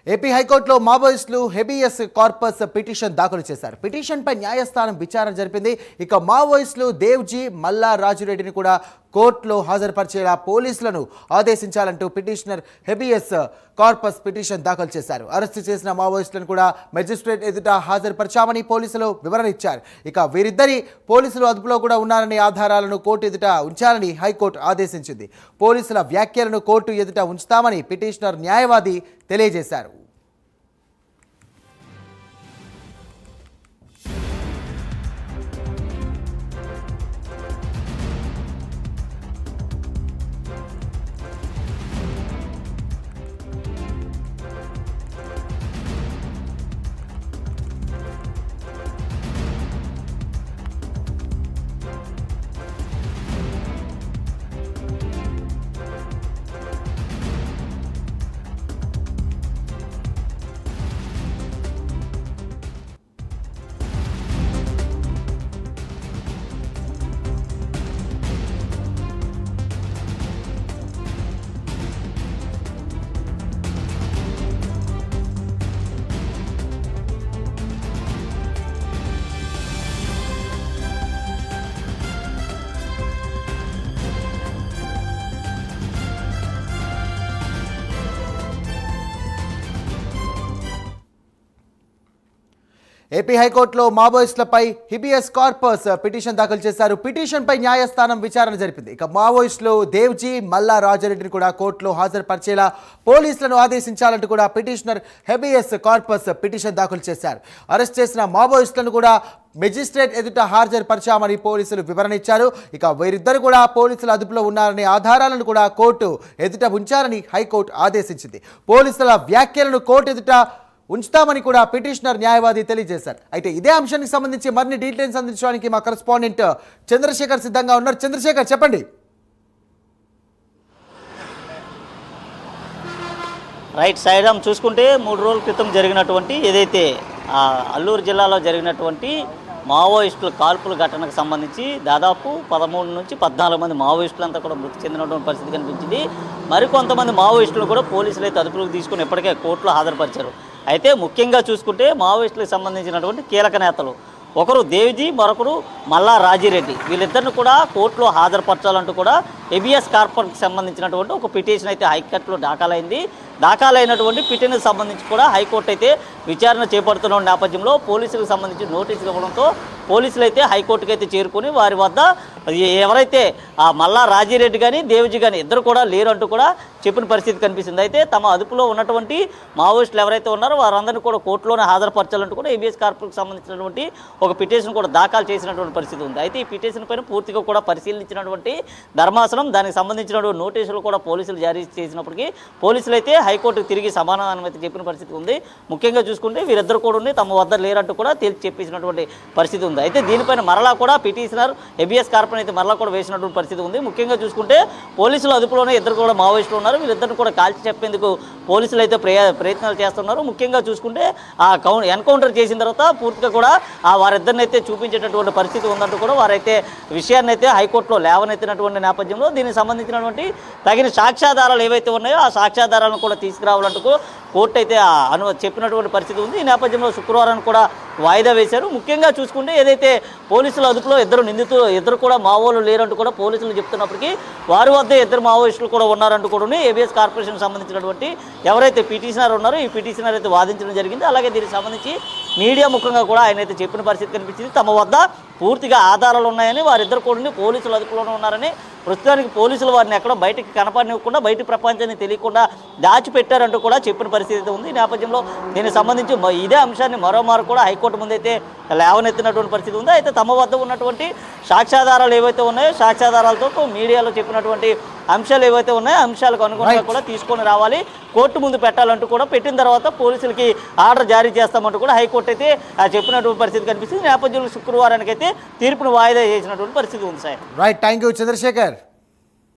AP హైకోర్టులో మావోయిస్టులు habeas corpus petition దాఖలు చేశారు. పిటిషన్పై న్యాయస్థానం విచారణ జరిపింది. ఇక మావోయిస్టులు దేవ్జీ మల్లా రాజురెడ్డిని కూడా కోర్టులో హాజరుపరిచేలా పోలీసులను ఆదేశించాలంటూ పిటిషనర్ హెబియస్ కార్పస్ పిటిషన్ దాఖలు చేశారు. అరెస్టు చేసిన మావోయిస్టులను కూడా మెజిస్ట్రేట్ ఎదుట హాజరుపరిచామని పోలీసులు వివరణ ఇచ్చారు. ఇక వీరిద్దరి పోలీసులు అదుపులో కూడా ఉన్నారనే ఆధారాలను కోర్టు ఎదుట ఉంచాలని హైకోర్టు ఆదేశించింది. పోలీసుల వ్యాఖ్యలను కోర్టు ఎదుట ఉంచుతామని పిటిషనర్ న్యాయవాది తెలియజేశారు. ఏపీ హైకోర్టులో మావోయిస్టులపై హిబియస్ కార్పస్ పిటిషన్ దాఖలు చేశారు. పిటిషన్పై న్యాయస్థానం విచారణ జరిపింది. ఇక మావోయిస్టులు దేవ్జీ మల్లా రాజారెడ్డిని కూడా కోర్టులో హాజరుపరిచేలా పోలీసులను ఆదేశించాలంటూ కూడా పిటిషనర్ హెబియస్ కార్పస్ పిటిషన్ దాఖలు చేశారు. అరెస్ట్ చేసిన మావోయిస్టులను కూడా మెజిస్ట్రేట్ ఎదుట హాజరుపరిచామని పోలీసులు వివరణ ఇచ్చారు. ఇక వీరిద్దరు కూడా పోలీసుల అదుపులో ఉన్నారనే ఆధారాలను కూడా కోర్టు ఎదుట ఉంచాలని హైకోర్టు ఆదేశించింది. పోలీసుల వ్యాఖ్యలను కోర్టు ఎదుట ఉంచుతామని కూడా పిటిషనర్ న్యాయవాది తెలియజేశారు. అయితే ఇదే అంశానికి సంబంధించి మరిన్ని డీటెయిల్స్ అందించడానికి మా కరెస్పాండెంట్ చంద్రశేఖర్ సిద్ధంగా ఉన్నారు. చంద్రశేఖర్, చెప్పండి. రైట్ సాయిరామ్, చూసుకుంటే 3 రోజుల క్రితం జరిగినటువంటి ఏదైతే అల్లూరు జిల్లాలో జరిగినటువంటి మావోయిస్టుల కాల్పుల ఘటనకు సంబంధించి దాదాపు 13 నుంచి 14 మంది మావోయిస్టులంతా కూడా మృతి చెందినటువంటి పరిస్థితి కనిపించింది. మరికొంతమంది మావోయిస్టులు కూడా పోలీసులు అయితే అదుపులోకి తీసుకుని ఇప్పటికే కోర్టులో హాజరుపరిచారు. అయితే ముఖ్యంగా చూసుకుంటే మావోయిస్టులకు సంబంధించినటువంటి కీలక నేతలు ఒకరు దేవ్జీ, మరొకరు మల్లా రాజిరెడ్డి, వీళ్ళిద్దరిని కూడా కోర్టులో హాజరుపరచాలంటూ కూడా హెబియస్ కార్పస్కి సంబంధించినటువంటి ఒక పిటిషన్ అయితే హైకోర్టులో దాఖలైంది. దాఖలైనటువంటి పిటిషన్కి సంబంధించి కూడా హైకోర్టు అయితే విచారణ చేపడుతున్న నేపథ్యంలో పోలీసులకు సంబంధించి నోటీసులు ఇవ్వడంతో పోలీసులు అయితే హైకోర్టుకి అయితే చేరుకుని వారి వద్ద ఎవరైతే మల్లా రాజిరెడ్డి కానీ దేవ్జీ కానీ ఇద్దరు కూడా లేరంటూ కూడా చెప్పిన పరిస్థితి కనిపిస్తుంది. అయితే తమ అదుపులో ఉన్నటువంటి మావోయిస్టులు ఎవరైతే ఉన్నారో వారందరినీ కూడా కోర్టులోనే హాజరుపరచాలంటూ కూడా హెబియస్ కార్పస్కి సంబంధించినటువంటి ఒక పిటిషన్ కూడా దాఖలు చేసినటువంటి పరిస్థితి ఉంది. అయితే ఈ పిటిషన్ పైన పూర్తిగా కూడా పరిశీలించినటువంటి ధర్మాసనం దానికి సంబంధించినటువంటి నోటీసులు కూడా పోలీసులు జారీ చేసినప్పటికీ పోలీసులు అయితే హైకోర్టుకు తిరిగి సమాధానం అయితే చెప్పిన పరిస్థితి ఉంది. ముఖ్యంగా చూసుకుంటే వీరిద్దరు కూడా తమ వద్ద లేరంటూ కూడా తేల్చి చెప్పేసినటువంటి పరిస్థితి ఉంది. అయితే దీనిపైన మరలా కూడా పిటిషనర్ హెబియస్ కార్పస్ అయితే మరలా కూడా వేసినటువంటి పరిస్థితి ఉంది. ముఖ్యంగా చూసుకుంటే పోలీసుల అదుపులోనే ఇద్దరు కూడా మావోయిస్టులు ఉన్నారు. వీరిద్దరిని కూడా కాల్చి చెప్పేందుకు పోలీసులు అయితే ప్రయత్నాలు చేస్తున్నారు. ముఖ్యంగా చూసుకుంటే ఎన్కౌంటర్ చేసిన తర్వాత పూర్తిగా కూడా వారిద్దరిని అయితే చూపించేటటువంటి పరిస్థితి ఉందంటూ కూడా వారైతే విషయాన్ని అయితే హైకోర్టులో లేవనెత్తినటువంటి నేపథ్యంలో దీనికి సంబంధించినటువంటి తగిన సాక్ష్యాధారాలు ఏవైతే ఉన్నాయో ఆ సాక్ష్యాధారాలను కూడా తీసుకురావాలంటూ కోర్టు అయితే చెప్పినటువంటి పరిస్థితి ఉంది. ఈ నేపథ్యంలో శుక్రవారాన్ని కూడా వాయిదా వేశారు. ముఖ్యంగా చూసుకుంటే ఏదైతే పోలీసుల అదుపులో ఇద్దరు కూడా మావోలు లేరంటూ కూడా పోలీసులు చెప్తున్నప్పటికీ వారి వద్ద ఇద్దరు మావోయిస్టులు కూడా ఉన్నారంటూ కూడా హెబియస్ కార్పొరేషన్ సంబంధించినటువంటి ఎవరైతే పిటిషనర్ ఉన్నారో ఈ పిటిషనర్ అయితే వాదించడం జరిగింది. అలాగే దీనికి సంబంధించి మీడియా ముఖంగా కూడా ఆయన అయితే చెప్పిన పరిస్థితి కనిపించింది. తమ వద్ద పూర్తిగా ఆధారాలు ఉన్నాయని, వారిద్దరు కూడా పోలీసుల అదుపులోనే ఉన్నారని, ప్రస్తుతానికి పోలీసులు వారిని ఎక్కడో బయటికి కనపడనివ్వకుండా బయట ప్రపంచాన్ని తెలియకుండా దాచిపెట్టారంటూ కూడా చెప్పిన పరిస్థితి ఉంది. ఈ నేపథ్యంలో దీనికి సంబంధించి ఇదే అంశాన్ని మరోమారు కూడా హైకోర్టు ముందైతే లేవనెత్తినటువంటి పరిస్థితి ఉంది. అయితే తమ వద్ద ఉన్నటువంటి సాక్ష్యాధారాలు ఏవైతే ఉన్నాయో సాక్ష్యాధారాలతో మీడియాలో చెప్పినటువంటి అంశాలు ఏవైతే ఉన్నాయో అంశాలకు అనుగుణంగా కూడా తీసుకొని రావాలి, కోర్టు ముందు పెట్టాలంటూ కూడా పెట్టిన తర్వాత పోలీసులకి ఆర్డర్ జారీ చేస్తామంటూ కూడా హైకోర్టు అయితే చెప్పినటువంటి పరిస్థితి కనిపిస్తుంది. నేపథ్యంలో శుక్రవారానికి అయితే తీర్పును వాయిదా చేసినటువంటి పరిస్థితి ఉంది sir. Right, thank you Chandrasekhar.